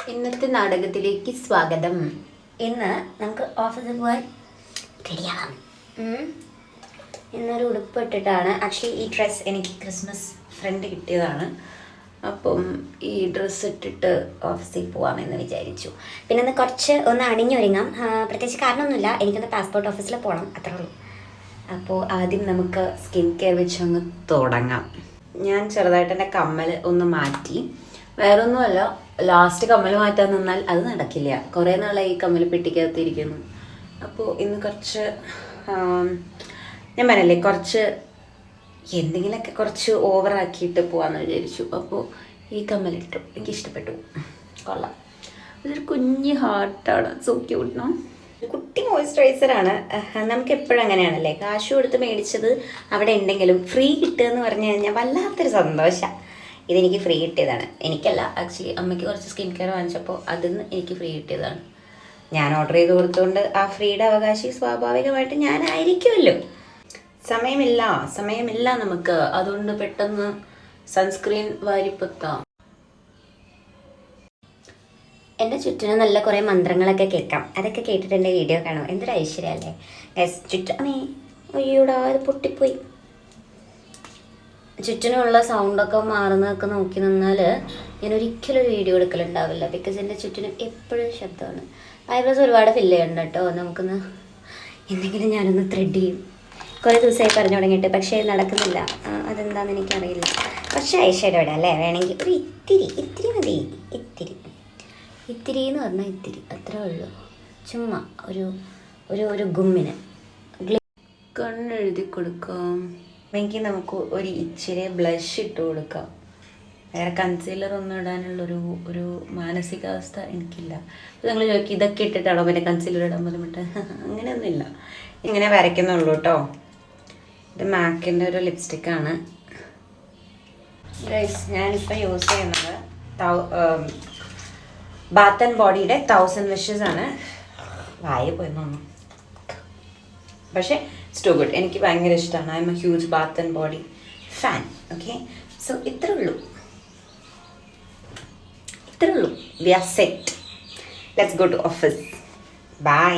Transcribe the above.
ഇന്നത്തെ നാടകത്തിലേക്ക് സ്വാഗതം. ഇന്ന് നമുക്ക് ഓഫീസിൽ പോകാൻ റെഡിയാവാം. ഇന്നൊരു ഉടുപ്പ് ഇട്ടിട്ടാണ്. ആക്ച്വലി ഈ ഡ്രസ്സ് എനിക്ക് ക്രിസ്മസ് ഫ്രണ്ട് കിട്ടിയതാണ്. അപ്പം ഈ ഡ്രസ്സ് ഇട്ടിട്ട് ഓഫീസിൽ പോകാമെന്ന് വിചാരിച്ചു. പിന്നെ ഒന്ന് കുറച്ച് ഒന്ന് അണിഞ്ഞൊരുങ്ങാം. പ്രത്യേകിച്ച് കാരണമൊന്നുമില്ല, എനിക്കൊന്ന് പാസ്പോർട്ട് ഓഫീസിൽ പോകണം, അത്രേ ഉള്ളൂ. അപ്പോൾ ആദ്യം നമുക്ക് സ്കിൻ കെയർ വെച്ചൊന്ന് തുടങ്ങാം. ഞാൻ ചെറുതായിട്ട് എൻ്റെ കമ്മൽ ഒന്ന് മാറ്റി. വേറൊന്നുമല്ല, ലാസ്റ്റ് കമ്മൽ മാറ്റാൻ നിന്നാൽ അത് നടക്കില്ല. കുറേ നാളായി ഈ കമ്മൽ പെട്ടിക്കകത്തിരിക്കുന്നു. അപ്പോൾ ഇന്ന് കുറച്ച് ഞാൻ പറഞ്ഞല്ലേ, കുറച്ച് എന്തെങ്കിലുമൊക്കെ കുറച്ച് ഓവറാക്കിയിട്ട് പോകാമെന്ന് വിചാരിച്ചു. അപ്പോൾ ഈ കമ്മലിട്ടു, എനിക്ക് ഇഷ്ടപ്പെട്ടു, കൊള്ളാം. അതൊരു കുഞ്ഞ് ഹാർട്ടാണ്, സോ ക്യൂട്ട്. കുട്ടി മോയ്സ്ചറൈസറാണ്. നമുക്ക് എപ്പോഴും അങ്ങനെയാണല്ലേ, കാശ് കൊടുത്ത് മേടിച്ചത് അവിടെ ഉണ്ടെങ്കിലും ഫ്രീ കിട്ടുക എന്ന് പറഞ്ഞു കഴിഞ്ഞാൽ വല്ലാത്തൊരു സന്തോഷമാണ്. ഇതെനിക്ക് ഫ്രീ കിട്ടിയതാണ്. എനിക്കല്ല, ആക്ച്വലി അമ്മയ്ക്ക് കുറച്ച് സ്കിൻ കെയർ വാങ്ങിച്ചപ്പോൾ അതിന്ന് എനിക്ക് ഫ്രീ കിട്ടിയതാണ്. ഞാൻ ഓർഡർ ചെയ്ത് കൊടുത്തുകൊണ്ട് ആ ഫ്രീയുടെ അവകാശി സ്വാഭാവികമായിട്ട് ഞാനായിരിക്കുമല്ലോ. സമയമില്ല നമുക്ക്, അതുകൊണ്ട് പെട്ടെന്ന് സൺസ്ക്രീൻ വാരിപ്പൊത്താം. എൻ്റെ ചുറ്റിനും നല്ല കുറേ മന്ത്രങ്ങളൊക്കെ കേൾക്കാം. അതൊക്കെ കേട്ടിട്ട് എൻ്റെ വീഡിയോ കാണും. എന്തൊരു ഐശ്വര്യമല്ലേ ചുറ്റമേ. അയ്യോടാ, അത് പൊട്ടിപ്പോയി. ചുറ്റിനുള്ള സൗണ്ടൊക്കെ മാറുന്നതൊക്കെ നോക്കി നിന്നാൽ ഞാൻ ഒരിക്കലും ഒരു വീഡിയോ എടുക്കലുണ്ടാവില്ല. ബിക്കോസ് എൻ്റെ ചുറ്റിനും എപ്പോഴും ശബ്ദമാണ്. ഐബ്രോസ് ഒരുപാട് ഫില്ല് ചെയ്യണ്ട കേട്ടോ. നമുക്കൊന്ന് എന്തെങ്കിലും ഞാനൊന്ന് ത്രെഡ് ചെയ്യും. കുറേ ദിവസമായി പറഞ്ഞു തുടങ്ങിയിട്ട്, പക്ഷേ നടക്കുന്നില്ല. അതെന്താണെന്ന് എനിക്കറിയില്ല. കുറച്ച് ഐഷാഡോ ഇടാം അല്ലേ? വേണമെങ്കിൽ ഒരു ഇത്തിരി മതി. ഇത്തിരി എന്ന് പറഞ്ഞാൽ ഇത്തിരി, അത്രേ ഉള്ളൂ. ചുമ്മാ ഒരു ഗുമ്മിന് കണ്ണെഴുതി കൊടുക്കാം. അല്ലെങ്കിൽ നമുക്ക് ഒരു ഇച്ചിരി ബ്ലഷ് ഇട്ട് കൊടുക്കാം. വേറെ കൺസീലർ ഒന്നും ഇടാനുള്ളൊരു മാനസികാവസ്ഥ എനിക്കില്ല. അപ്പോൾ നിങ്ങൾ ചോദിക്കും, ഇതൊക്കെ ഇട്ടിട്ടാണോ പിന്നെ കൺസീലർ ഇടാൻ ബുദ്ധിമുട്ട്? അങ്ങനെയൊന്നുമില്ല, ഇങ്ങനെ വരയ്ക്കുന്നുള്ളൂ കേട്ടോ. ഇത് മാക്കിൻ്റെ ഒരു ലിപ്സ്റ്റിക്കാണ് ഗൈസ്. ഞാനിപ്പോൾ യൂസ് ചെയ്യുന്നത് ബാത്ത് ആൻഡ് ബോഡിയുടെ 1000 Wishes ആണ്. വായ പോയി തോന്നുന്നു, പക്ഷേ ഇറ്റ്സ് ടു ഗുഡ്. എനിക്ക് ഭയങ്കര ഇഷ്ടമാണ്. I'm a huge bath and body fan. Okay, so ഇത്രേ ഉള്ളൂ. We are set. Let's go to office. By.